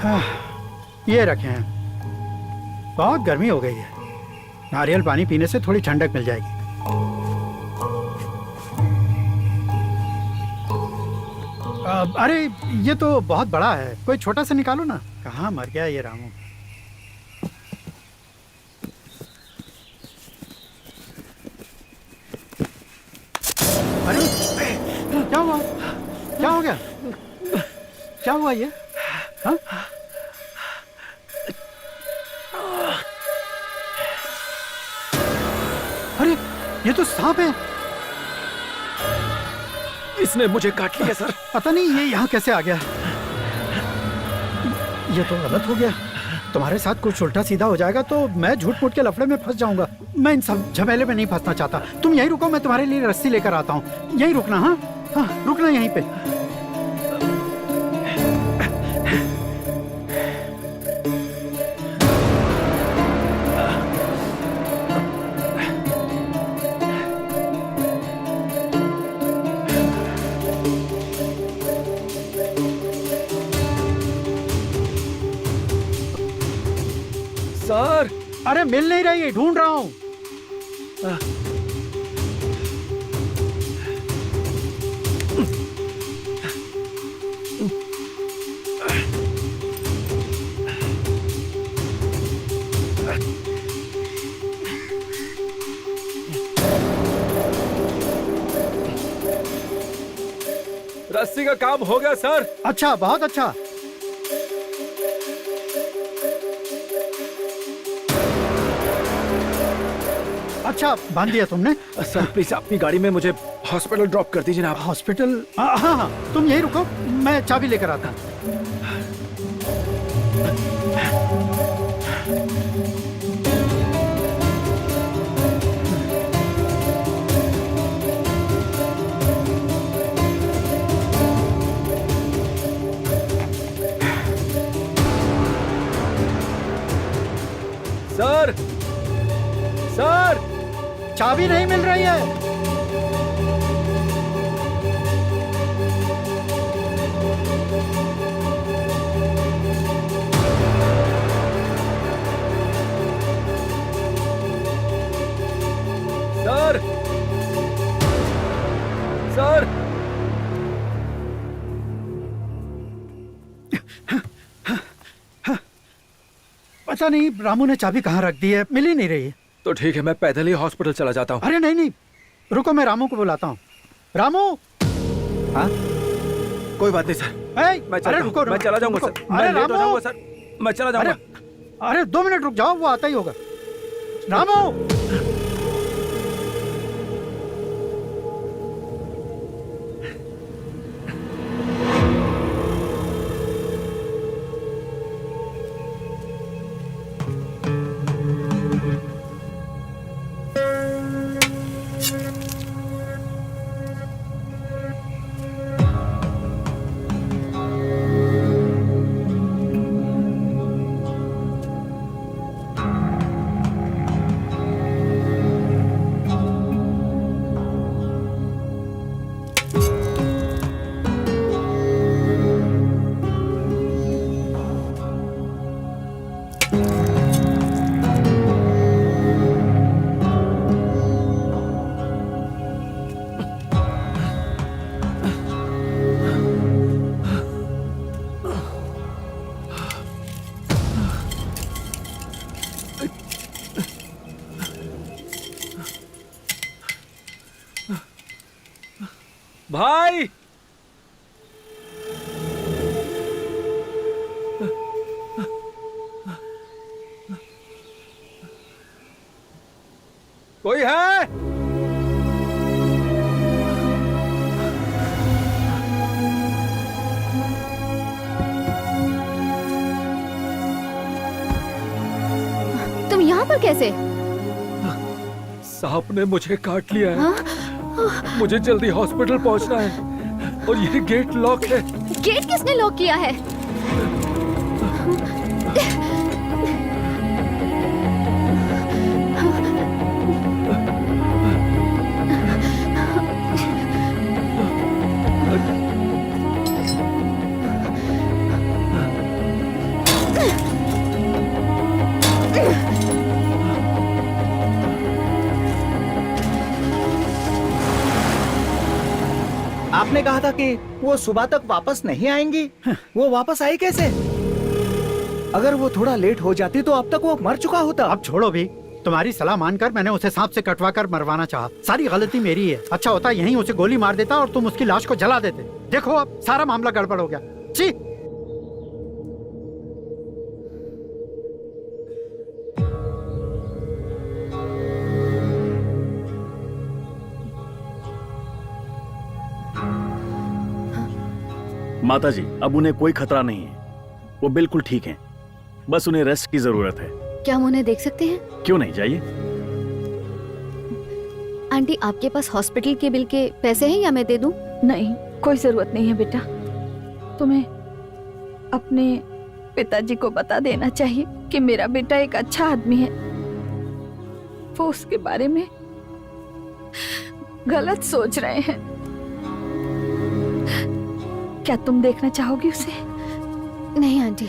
हाँ, ये रखे हैं। बहुत गर्मी हो गई है, नारियल पानी पीने से थोड़ी ठंडक मिल जाएगी। अरे ये तो बहुत बड़ा है, कोई छोटा सा निकालो ना। कहाँ मर गया ये रामू। अरे क्या हुआ, क्या हो गया, क्या हुआ ये? हाँ? अरे ये तो सांप है। इसने मुझे काट लिया सर। पता नहीं ये यहाँ कैसे आ गया। ये तो गलत हो गया। तुम्हारे साथ कुछ उल्टा सीधा हो जाएगा तो मैं झूठ मूठ के लफड़े में फंस जाऊंगा। मैं इन सब झमेले में नहीं फंसना चाहता। तुम यहीं रुको, मैं तुम्हारे लिए रस्सी लेकर आता हूँ। यहीं रुकना। हाँ हाँ, रुकना यहीं पे। सर, अरे मिल नहीं रही, ढूंढ रहा हूँ। रस्सी का काम हो गया सर। अच्छा, बहुत अच्छा। अच्छा, बांध दिया तुमने? सर प्लीज अपनी गाड़ी में मुझे हॉस्पिटल ड्रॉप कर दीजिए ना आप। हॉस्पिटल? हाँ हाँ, तुम यहीं रुको, मैं चाबी लेकर आता हूँ। सर, सर, चाबी नहीं मिल रही है। सर, सर, पता नहीं रामू ने चाबी कहाँ रख दी है, मिल ही नहीं रही है। तो ठीक है, मैं पैदल ही हॉस्पिटल चला जाता हूँ। अरे नहीं नहीं, रुको, मैं रामू को बुलाता हूँ। रामू। हाँ? कोई बात नहीं सर, मैं चलता हूँ। रुको, मैं चला जाऊंगा सर। मैं लेट हो जाऊंगा सर, मैं चला जाऊंगा। अरे 2 मिनट रुक जाओ, वो आता ही होगा। रामू। भाई, कोई है? तुम यहाँ पर कैसे? सांप ने मुझे काट लिया है। हाँ? मुझे जल्दी हॉस्पिटल पहुंचना है और ये गेट लॉक है। गेट किसने लॉक किया है? आपने कहा था कि वो सुबह तक वापस नहीं आएंगी। वो वापस आई कैसे? अगर वो थोड़ा लेट हो जाती तो अब तक वो मर चुका होता। अब छोड़ो भी, तुम्हारी सलाह मानकर मैंने उसे सांप से कटवा कर मरवाना चाहा। सारी गलती मेरी है। अच्छा होता यहीं उसे गोली मार देता और तुम उसकी लाश को जला देते। देखो अब सारा मामला गड़बड़ हो गया। छी! माता जी, अब उन्हें कोई खतरा नहीं है। वो बिल्कुल ठीक हैं। बस उन्हें रेस्ट की जरूरत है। क्या हम उन्हें देख सकते हैं? क्यों नहीं, जाइए। आंटी, आपके पास हॉस्पिटल के बिल के पैसे हैं या मैं दे दूं? नहीं, कोई जरूरत नहीं है बेटा। तुम्हें अपने पिताजी को बता देना चाहिए कि मेरा बेटा एक अच्छा आदमी है। वो उसके बारे में गलत सोच रहे हैं। क्या तुम देखना चाहोगी उसे? नहीं आंटी,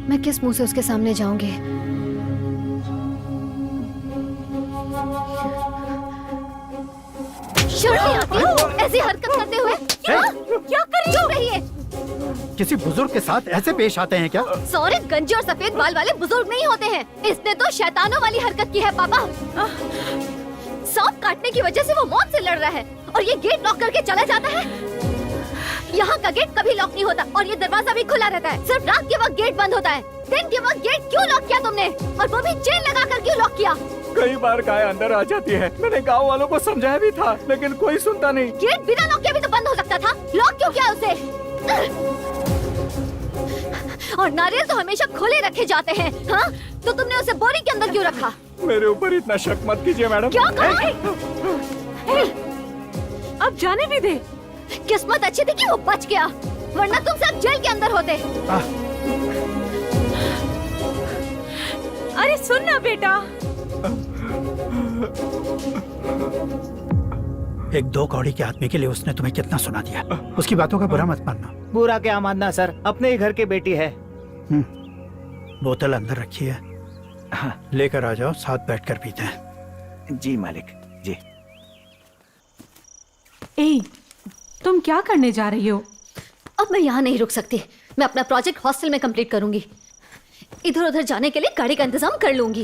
मैं किस मुंह से उसके सामने जाऊंगी? शर्म नहीं आती ऐसी हरकत करते हुए? क्या कर रही है? किसी बुजुर्ग के साथ ऐसे पेश आते हैं क्या? सॉरी, गंजे और सफेद बाल वाले बुजुर्ग नहीं होते हैं। इसने तो शैतानों वाली हरकत की है पापा। सांप काटने की वजह से वो मौत से लड़ रहा है और ये गेट लॉक करके चला जाता है। यहाँ का गेट कभी लॉक नहीं होता और ये दरवाजा भी खुला रहता है। सिर्फ रात के वक्त गेट बंद होता है। दिन के वक्त गेट क्यों लॉक किया तुमने? और वो भी चेन लगाकर क्यों लॉक किया? कई बार गाय अंदर आ जाती है। मैंने गांव वालों को समझाया भी था, लेकिन कोई सुनता नहीं। गेट बिना लॉक किए भी तो बंद हो सकता था। लॉक क्यों किया उसे? और नारियल तो हमेशा खुले रखे जाते हैं। हाँ, तो तुमने उसे बोरी के अंदर क्यों रखा? मेरे ऊपर इतना शक मत कीजिए मैडम। क्या कहा? अब जाने भी दे। किस्मत अच्छी थी कि वो बच गया, वरना तुम सब जेल के अंदर होते। अरे सुन ना बेटा। एक 2 कौड़ी के आदमी के लिए उसने तुम्हें कितना सुना दिया। उसकी बातों का बुरा मत मानना। बुरा क्या मानना सर, अपने ही घर की बेटी है। बोतल अंदर रखी है। हाँ, लेकर आ जाओ, साथ बैठकर पीते हैं। जी मालिक जी। ए, तुम क्या करने जा रही हो? अब मैं यहाँ नहीं रुक सकती। मैं अपना प्रोजेक्ट हॉस्टल में कंप्लीट करूंगी। इधर उधर जाने के लिए गाड़ी का इंतजाम कर लूंगी।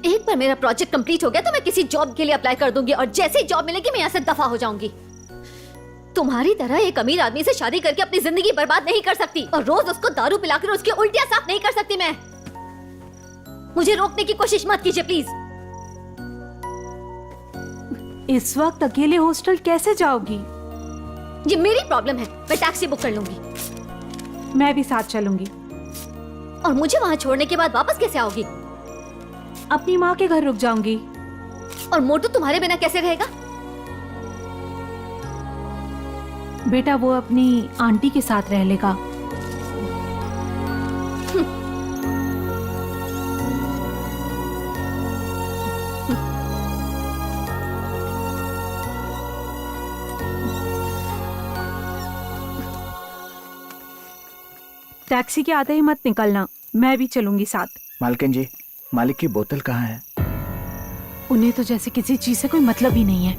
एक बार मेरा प्रोजेक्ट कंप्लीट हो गया तो मैं किसी जॉब के लिए अप्लाई कर दूंगी और जैसे ही जॉब मिलेगी मैं यहाँ से दफा हो जाऊंगी। तुम्हारी तरह एक अमीर आदमी से शादी करके अपनी जिंदगी बर्बाद नहीं कर सकती और रोज उसको दारू पिलाकर उसकी उल्टियां साफ नहीं कर सकती मैं। मुझे रोकने की कोशिश मत कीजिए प्लीज। इस वक्त अकेले हॉस्टल कैसे जाओगी? ये मेरी प्रॉब्लम है। मैं टैक्सी बुक कर लूंगी। मैं भी साथ चलूंगी। और मुझे वहाँ छोड़ने के बाद वापस कैसे आओगी? अपनी माँ के घर रुक जाऊंगी। और मोटू तुम्हारे बिना कैसे रहेगा? बेटा वो अपनी आंटी के साथ रह लेगा। टैक्सी के आते ही मत निकलना, मैं भी चलूंगी साथ। मालकिन जी, मालिक की बोतल कहाँ है? उन्हें तो जैसे किसी चीज से कोई मतलब ही नहीं है।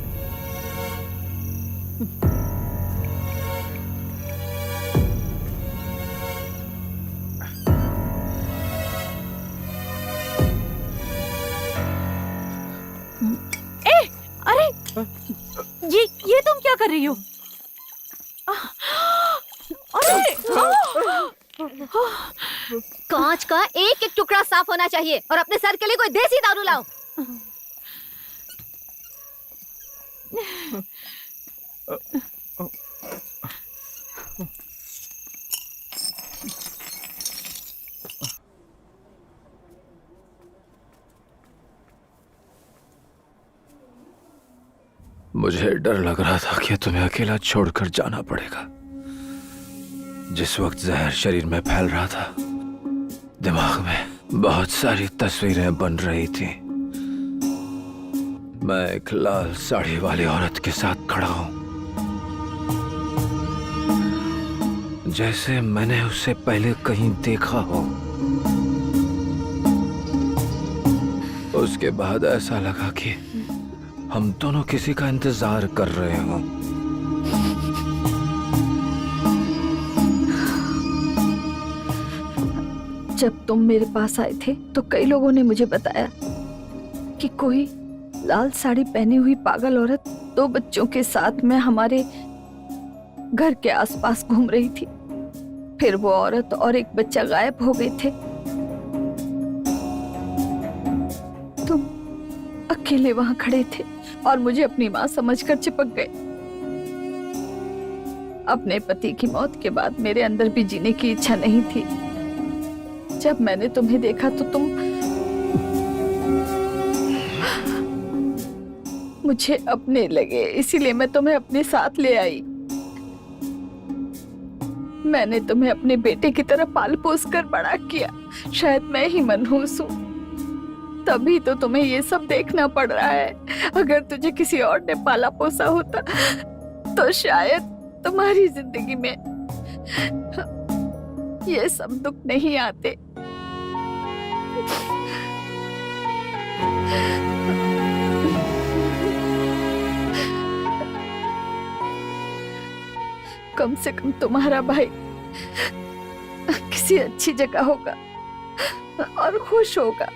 ए, अरे ये तुम क्या कर रही हो? अरे कांच का एक एक टुकड़ा साफ होना चाहिए और अपने सर के लिए कोई देसी दारू लाओ। मुझे डर लग रहा था कि तुम्हें अकेला छोड़कर जाना पड़ेगा। जिस वक्त जहर शरीर में फैल रहा था, दिमाग में बहुत सारी तस्वीरें बन रही थी। मैं एक लाल साड़ी वाली औरत के साथ खड़ा हूं, जैसे मैंने उसे पहले कहीं देखा हो। उसके बाद ऐसा लगा कि हम दोनों किसी का इंतजार कर रहे हों। जब तुम मेरे पास आए थे तो कई लोगों ने मुझे बताया कि कोई लाल साड़ी पहनी हुई पागल औरत 2 बच्चों के साथ में हमारे घर के आसपास घूम रही थी। फिर वो औरत और एक बच्चा गायब हो गए थे। तुम अकेले वहां खड़े थे और मुझे अपनी मां समझकर चिपक गए। अपने पति की मौत के बाद मेरे अंदर भी जीने की इच्छा नहीं थी। जब मैंने तुम्हें देखा तो तुम मुझे अपने लगे, इसीलिए मैं तुम्हें अपने साथ ले आई। मैंने तुम्हें अपने बेटे की तरह पाल पोस कर बड़ा किया। शायद मैं ही मनहूस हूँ, तभी तो तुम्हें ये सब देखना पड़ रहा है। अगर तुझे किसी और ने पाला पोसा होता तो शायद तुम्हारी जिंदगी में ये सब दुख नहीं आते। कम से कम तुम्हारा भाई किसी अच्छी जगह होगा और खुश होगा।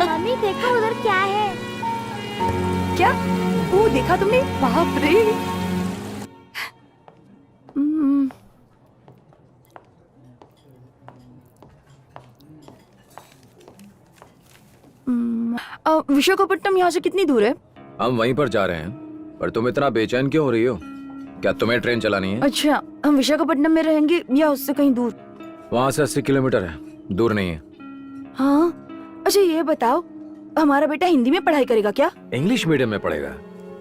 मम्मी देखो उधर क्या है। क्या? वो देखा तुमने? बाप रे! विशाखापट्टनम यहाँ से कितनी दूर है? हम वहीं पर जा रहे हैं, पर तुम इतना बेचैन क्यों हो रही हो? क्या तुम्हें ट्रेन चलानी है? अच्छा, हम विशाखापट्टनम में रहेंगे या उससे कहीं दूर? वहाँ से 80 किलोमीटर है, दूर नहीं है। हाँ, अच्छा ये बताओ, हमारा बेटा हिंदी में पढ़ाई करेगा क्या? इंग्लिश मीडियम में पढ़ेगा।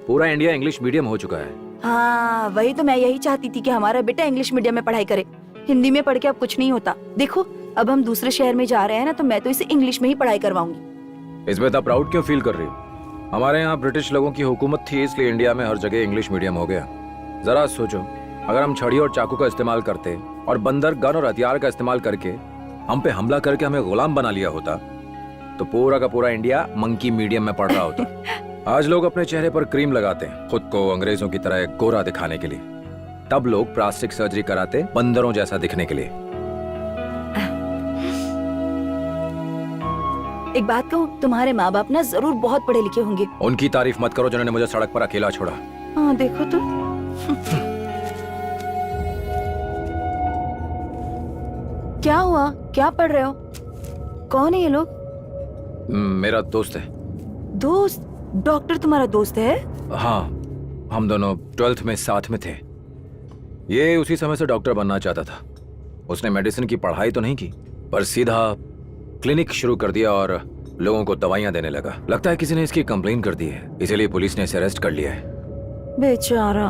पूरा इंडिया इंग्लिश मीडियम हो चुका है। हाँ, वही तो मैं यही चाहती थी कि हमारा बेटा इंग्लिश मीडियम में पढ़ाई करे। हिंदी में पढ़ के अब कुछ नहीं होता। देखो, अब हम दूसरे शहर में जा रहे हैं ना, तो मैं तो इसे इंग्लिश में ही पढ़ाई करवाऊंगी। इसमें इतना प्राउड क्यों फील कर रही हो? हमारे यहाँ ब्रिटिश लोगों की हुकूमत थी, इसलिए इंडिया में हर जगह इंग्लिश मीडियम हो गया। जरा सोचो, अगर हम छड़ी और चाकू का इस्तेमाल करते और बंदर गन और हथियार का इस्तेमाल करके हम पे हमला करके हमें गुलाम बना लिया होता, तो पूरा का पूरा इंडिया मंकी मीडियम में पढ़ रहा होता। आज लोग अपने चेहरे पर क्रीम लगाते हैं खुद को अंग्रेजों की तरह गोरा दिखाने के लिए। तब लोग प्लास्टिक सर्जरी कराते बंदरों जैसा दिखने के लिए। एक बात कहूँ, तुम्हारे माँ बाप ना जरूर बहुत पढ़े लिखे होंगे। उनकी तारीफ मत करो जिन्होंने मुझे सड़क पर अकेला छोड़ा। हाँ देखो तो। क्या हुआ? क्या पढ़ रहे हो? कौन है ये लोग? मेरा दोस्त है। दोस्त? डॉक्टर तुम्हारा दोस्त है? हाँ, हम दोनों 12th में साथ में थे। ये उसी समय से डॉक्टर बनना चाहता था। उसने मेडिसिन की पढ़ाई तो नहीं की, पर सीधा क्लिनिक शुरू कर दिया और लोगों को दवाइयां देने लगा। लगता है किसी ने इसकी कंप्लेन कर दी है, इसीलिए पुलिस ने इसे अरेस्ट कर लिया है। बेचारा।